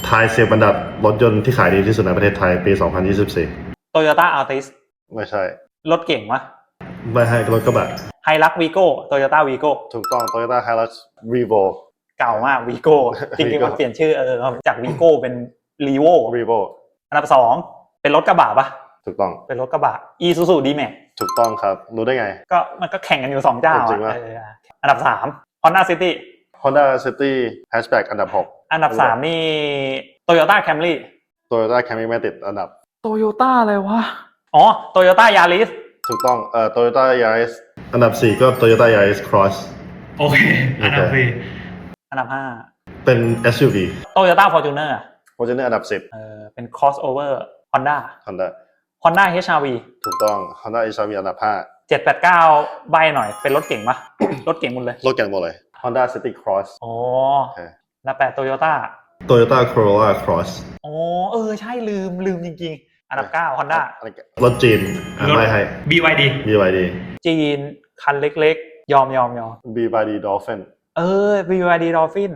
ทาย10อันดับรถยนต์ที่ขายดีที่สุดในประเทศไทยปี 2024 Toyota Altis ไม่ใช่ รถเก่งวะ ไม่ให้รถกระบะ Hilux Vigo Toyota Vigo ถูกต้อง Toyota Hilux Revo เก่ามาก Vigo จริงๆมันเปลี่ยนชื่อจาก Vigo เป็น Revo Revo อันดับ2เป็นรถกระบะปะ ถูกต้อง เป็นรถกระบะ Isuzu D-Max ถูกต้องครับรู้ได้ไง ก็มันก็แข่งกันอยู่2เจ้า จริงปะ อันดับ3 Honda City Honda City Hatchback อันดับ6อันดับ3นี่ Toyota Camry Toyota Camry ไม่ติดอันดับ โตโยต้าอะไรวะ อ๋อ Toyota Yaris ถูกต้องToyota Yaris อันดับ4ก็ Toyota Yaris Cross โอเค อันดับสี่ อันดับเป็น SUV 5 Toyota Fortuner Fortuner อันดับเป็น crossover Honda 10 Honda HR-V ถูกต้อง Honda HR-V อันดับ789ใบหน่อยเป็นรถเก่งปะ รถเก่งหมดเลย 5รถกันหมดเลย Honda City Cross อ๋อ โอเค อันดับ8 Toyota Toyota Corolla Cross อ๋อใช่ลืมจริงๆ อันดับ9 Honda รถจีนไม่ให้ BYD BYD จีนคันเล็กๆ ยอม BYD Dolphin BYD Dolphin